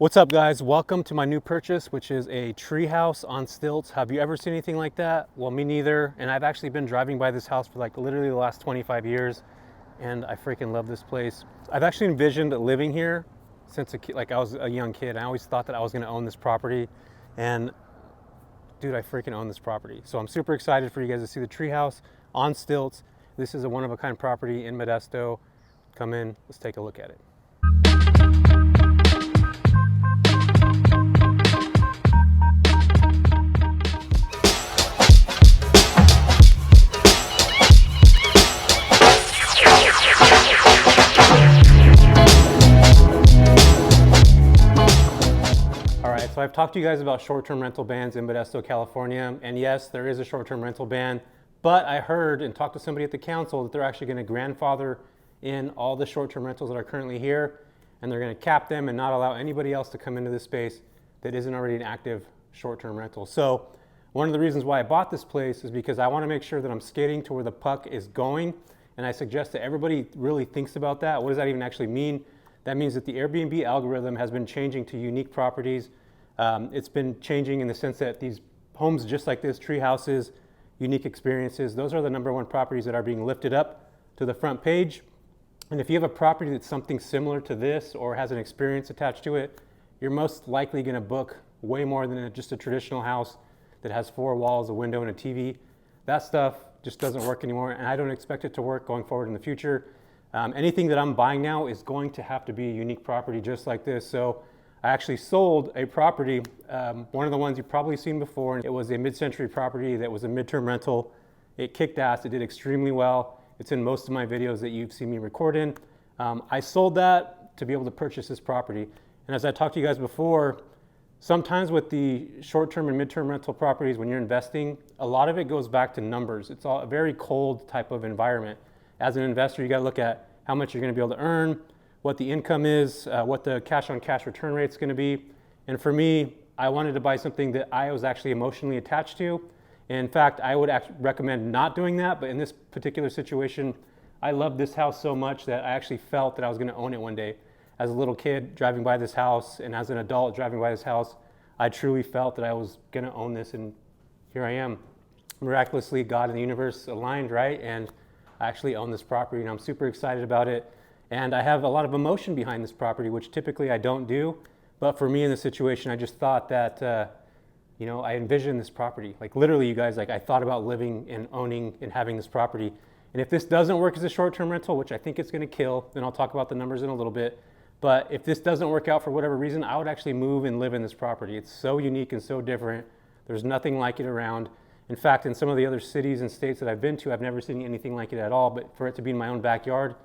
What's up, guys? Welcome to my new purchase, which is a treehouse on stilts. Have you ever seen anything like that? Well, me neither. And I've actually been driving by this house for like literally the last 25 years, and I freaking love this place. I've actually envisioned living here since like I was a young kid. I always thought that I was going to own this property, and dude, I freaking own this property. So I'm super excited for you guys to see the treehouse on stilts. This is a one-of-a-kind property in Modesto. Come in, let's take a look at it. So I've talked to you guys about short-term rental bans in Modesto, California, and yes, there is a short-term rental ban, but I heard and talked to somebody at the council that they're actually going to grandfather in all the short-term rentals that are currently here, and they're going to cap them and not allow anybody else to come into this space that isn't already an active short-term rental. So one of the reasons why I bought this place is because I want to make sure that I'm skating to where the puck is going, and I suggest that everybody really thinks about that. What does that even actually mean? That means that the Airbnb algorithm has been changing to unique properties. It's been changing in the sense that these homes just like this, tree houses, unique experiences, those are the #1 properties that are being lifted up to the front page. And if you have a property that's something similar to this or has an experience attached to it, you're most likely going to book way more than just a traditional house that has 4 walls, a window, and a TV. That stuff just doesn't work anymore, and I don't expect it to work going forward in the future. Anything that I'm buying now is going to have to be a unique property just like this. So I actually sold a property, one of the ones you've probably seen before. It was a mid-century property that was a midterm rental. It kicked ass, it did extremely well. It's in most of my videos that you've seen me record in. I sold that to be able to purchase this property. And as I talked to you guys before, sometimes with the short-term and midterm rental properties, when you're investing, a lot of it goes back to numbers. It's all a very cold type of environment. As an investor, you gotta look at how much you're gonna be able to earn, what the income is, what the cash-on-cash return rate is going to be. And for me, I wanted to buy something that I was actually emotionally attached to. In fact, I would recommend not doing that, but in this particular situation, I loved this house so much that I actually felt that I was going to own it one day. As a little kid driving by this house, and as an adult driving by this house, I truly felt that I was going to own this, and here I am. Miraculously, God and the universe aligned, right? And I actually own this property, and I'm super excited about it. And I have a lot of emotion behind this property, which typically I don't do. But for me in this situation, I just thought that, I envisioned this property. Like literally, you guys, I thought about living and owning and having this property. And if this doesn't work as a short-term rental, which I think it's going to kill, then I'll talk about the numbers in a little bit. But if this doesn't work out for whatever reason, I would actually move and live in this property. It's so unique and so different. There's nothing like it around. In fact, in some of the other cities and states that I've been to, I've never seen anything like it at all. But for it to be in my own backyard,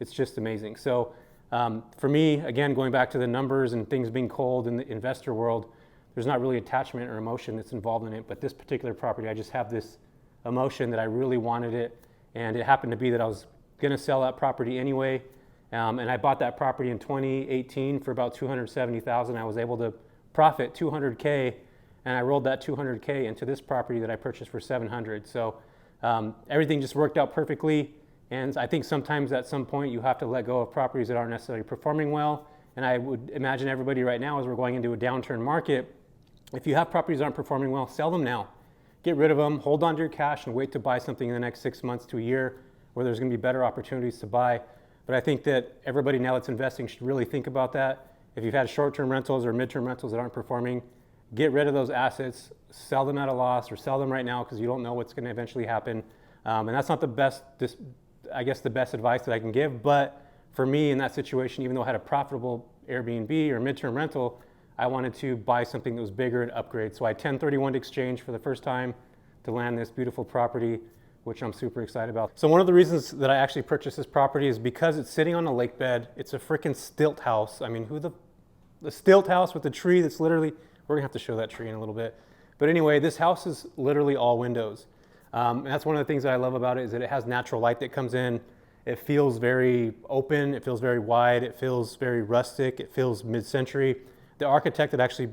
it's just amazing. So for me, again, going back to the numbers and things being cold in the investor world, there's not really attachment or emotion that's involved in it. But this particular property, I just have this emotion that I really wanted it. And it happened to be that I was going to sell that property anyway. And I bought that property in 2018 for about $270,000. I was able to profit $200K, and I rolled that $200K into this property that I purchased for $700. So everything just worked out perfectly. And I think sometimes at some point you have to let go of properties that aren't necessarily performing well. And I would imagine everybody right now, as we're going into a downturn market, if you have properties that aren't performing well, sell them now. Get rid of them, hold on to your cash, and wait to buy something in the next 6 months to a year where there's going to be better opportunities to buy. But I think that everybody now that's investing should really think about that. If you've had short-term rentals or midterm rentals that aren't performing, get rid of those assets, sell them at a loss, or sell them right now because you don't know what's going to eventually happen. And that's not the best the best advice that I can give, but for me in that situation, even though I had a profitable Airbnb or midterm rental, I wanted to buy something that was bigger and upgrade. So I 1031 exchange for the first time to land this beautiful property, which I'm super excited about. So one of the reasons that I actually purchased this property is because it's sitting on a lake bed. It's a freaking stilt house. I mean, the stilt house with the tree that's literally, we're gonna have to show that tree in a little bit. But anyway, this house is literally all windows. And that's one of the things that I love about it is that it has natural light that comes in. It feels very open, it feels very wide, it feels very rustic, it feels mid-century. The architect that actually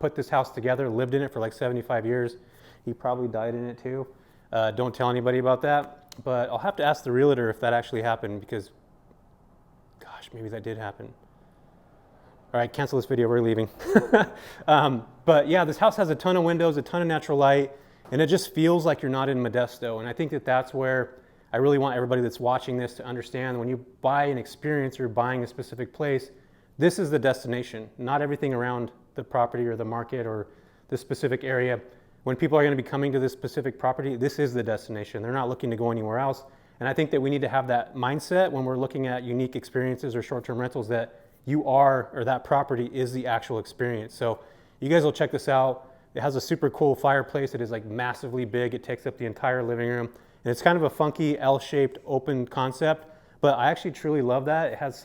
put this house together lived in it for like 75 years. He probably died in it too. Don't tell anybody about that. But I'll have to ask the realtor if that actually happened because, gosh, maybe that did happen. All right, cancel this video, we're leaving. But yeah, this house has a ton of windows, a ton of natural light, and it just feels like you're not in Modesto. And I think that that's where I really want everybody that's watching this to understand when you buy an experience or buying a specific place, this is the destination, not everything around the property or the market or the specific area. When people are going to be coming to this specific property, this is the destination. They're not looking to go anywhere else. And I think that we need to have that mindset when we're looking at unique experiences or short-term rentals, that you are, or that property is the actual experience. So you guys will check this out. It has a super cool fireplace. It is like massively big. It takes up the entire living room. And it's kind of a funky L-shaped open concept, but I actually truly love that. It has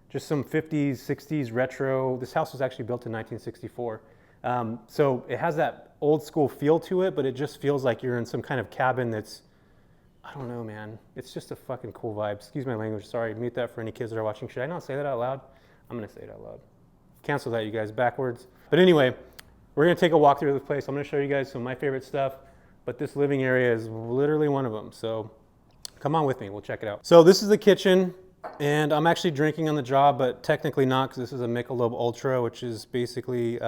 just some 50s, 60s retro. This house was actually built in 1964. So it has that old school feel to it, but it just feels like you're in some kind of cabin that's, I don't know, man. It's just a fucking cool vibe. Excuse my language. Sorry, mute that for any kids that are watching. Should I not say that out loud? I'm gonna say it out loud. Cancel that, you guys, backwards. But anyway, we're gonna take a walk through this place. I'm gonna show you guys some of my favorite stuff, but this living area is literally one of them. So come on with me, we'll check it out. So this is the kitchen, and I'm actually drinking on the job, but technically not, because this is a Michelob Ultra, which is basically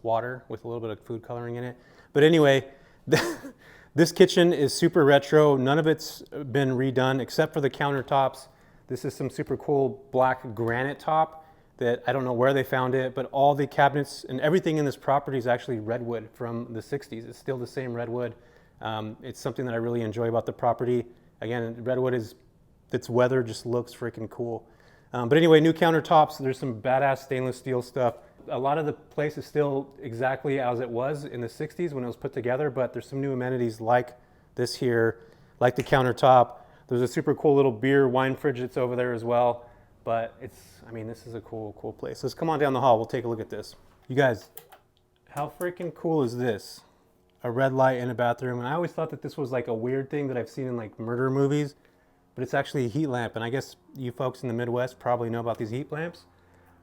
water with a little bit of food coloring in it. But anyway, this kitchen is super retro. None of it's been redone except for the countertops. This is some super cool black granite top that I don't know where they found it, but all the cabinets and everything in this property is actually redwood from the 60s. It's still the same redwood. It's something that I really enjoy about the property. Again, redwood is, its weather just looks freaking cool. But anyway, new countertops. There's some badass stainless steel stuff. A lot of the place is still exactly as it was in the 60s when it was put together, but there's some new amenities like this here, like the countertop. There's a super cool little beer wine fridge that's over there as well. But I mean, this is a cool place. Let's come on down the hall. We'll take a look at this. You guys, how freaking cool is this? A red light in a bathroom. And I always thought that this was like a weird thing that I've seen in like murder movies, but it's actually a heat lamp. And I guess you folks in the Midwest probably know about these heat lamps.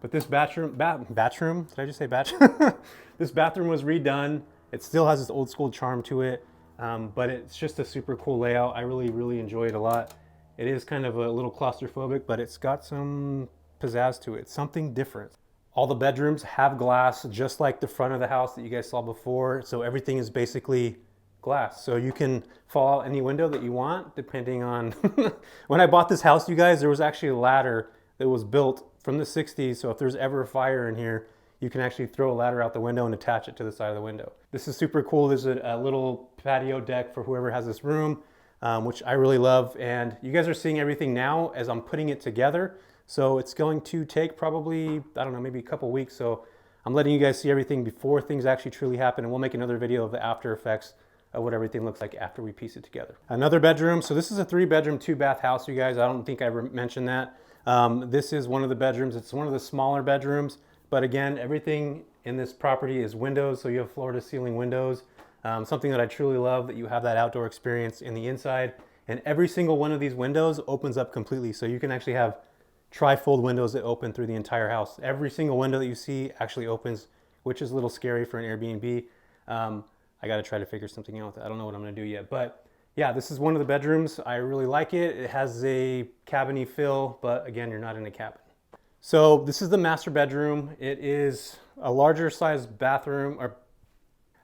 But this bathroom, did I just say bathroom? This bathroom was redone. It still has this old school charm to it, but it's just a super cool layout. I really enjoy it a lot. It is kind of a little claustrophobic, but it's got some pizzazz to it, something different. All the bedrooms have glass, just like the front of the house that you guys saw before. So everything is basically glass. So you can fall out any window that you want, depending on, when I bought this house, you guys, there was actually a ladder that was built from the 60s, so if there's ever a fire in here, you can actually throw a ladder out the window and attach it to the side of the window. This is super cool. There's a little patio deck for whoever has this room, which I really love. And you guys are seeing everything now as I'm putting it together. So it's going to take probably, I don't know, maybe a couple weeks. So I'm letting you guys see everything before things actually truly happen. And we'll make another video of the after effects of what everything looks like after we piece it together. Another bedroom. So this is a 3-bedroom, 2-bath house, you guys. I don't think I mentioned that. This is one of the bedrooms. It's one of the smaller bedrooms, but again, everything in this property is windows, so you have floor to ceiling windows. Something that I truly love, that you have that outdoor experience in the inside, and every single one of these windows opens up completely, so you can actually have tri-fold windows that open through the entire house. Every single window that you see actually opens, which is a little scary for an Airbnb. I got to try to figure something out with it. I don't know what I'm going to do yet, but yeah, this is one of the bedrooms. I really like it. It has a cabin-y feel, but again, you're not in a cabin. So this is the master bedroom. It is a larger size bathroom, or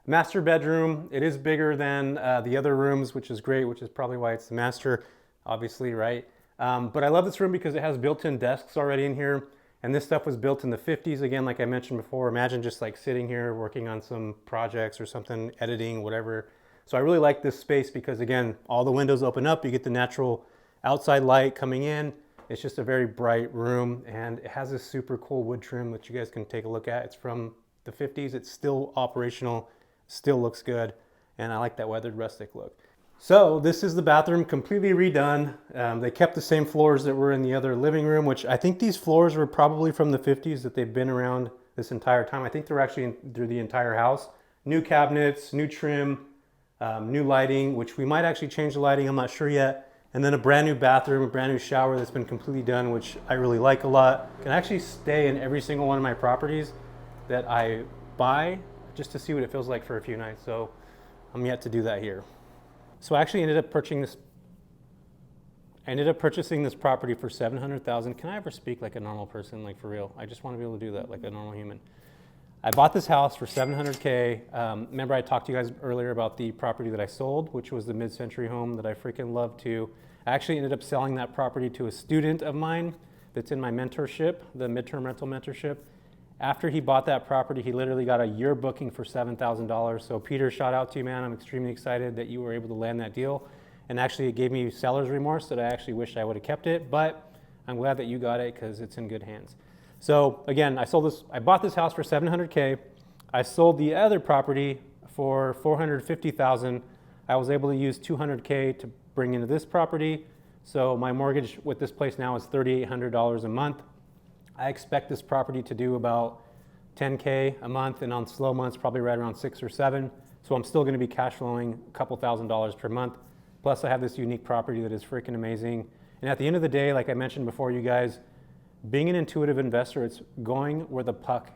master bedroom. It is bigger than the other rooms, which is great, which is probably why it's the master, obviously, right? But I love this room because it has built-in desks already in here. And this stuff was built in the 50s. Again, like I mentioned before, imagine just like sitting here working on some projects or something, editing, whatever. So I really like this space because, again, all the windows open up. You get the natural outside light coming in. It's just a very bright room, and it has this super cool wood trim that you guys can take a look at. It's from the 50s. It's still operational, still looks good, and I like that weathered rustic look. So this is the bathroom, completely redone. They kept the same floors that were in the other living room, which I think these floors were probably from the 50s, that they've been around this entire time. I think they're actually through the entire house. New cabinets, new trim, new lighting, which we might actually change the lighting, I'm not sure yet. And then a brand new bathroom, a brand new shower that's been completely done, which I really like a lot. Can actually stay in every single one of my properties that I buy just to see what it feels like for a few nights. So I'm yet to do that here. So I actually ended up purchasing this. I ended up purchasing this property for $700,000. Can I ever speak like a normal person, like for real? I just want to be able to do that like a normal human. I bought this house for $700K. Remember I talked to you guys earlier about the property that I sold, which was the mid-century home that I freaking love too. I actually ended up selling that property to a student of mine that's in my mentorship, the midterm rental mentorship. After he bought that property, he literally got a year booking for $7,000. So Peter, shout out to you, man. I'm extremely excited that you were able to land that deal. And actually it gave me seller's remorse that I actually wish I would have kept it, but I'm glad that you got it because it's in good hands. So again, I bought this house for $700K. I sold the other property for $450,000. I was able to use $200K to bring into this property. So my mortgage with this place now is $3,800 a month. I expect this property to do about $10K a month, and on slow months, probably right around 6 or 7. So I'm still gonna be cash flowing a couple $1,000s per month. Plus I have this unique property that is freaking amazing. And at the end of the day, like I mentioned before, you guys, being an intuitive investor, it's going where the puck,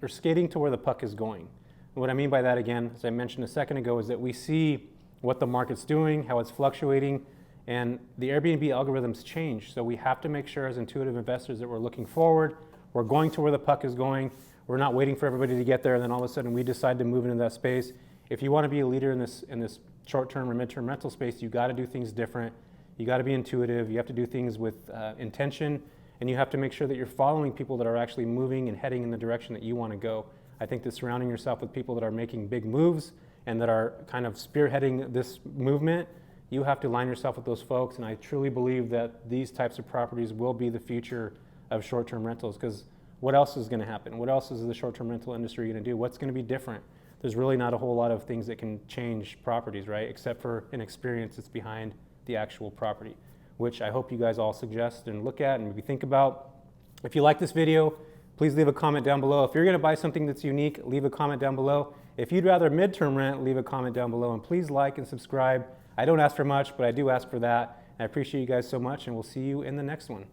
or skating to where the puck is going. And what I mean by that, again, as I mentioned a second ago, is that we see what the market's doing, how it's fluctuating, and the Airbnb algorithms change. So we have to make sure as intuitive investors that we're looking forward, we're going to where the puck is going, we're not waiting for everybody to get there, and then all of a sudden we decide to move into that space. If you want to be a leader in this short-term or mid-term rental space, you got to do things different. You got to be intuitive. You have to do things with intention, and you have to make sure that you're following people that are actually moving and heading in the direction that you want to go. I think that surrounding yourself with people that are making big moves and that are kind of spearheading this movement, you have to align yourself with those folks. And I truly believe that these types of properties will be the future of short-term rentals, because what else is going to happen? What else is the short-term rental industry going to do? What's going to be different? There's really not a whole lot of things that can change properties, right? Except for an experience that's behind the actual property, which I hope you guys all suggest and look at and maybe think about. If you like this video, please leave a comment down below. If you're gonna buy something that's unique, leave a comment down below. If you'd rather midterm rent, leave a comment down below, and please like and subscribe. I don't ask for much, but I do ask for that. I appreciate you guys so much, and we'll see you in the next one.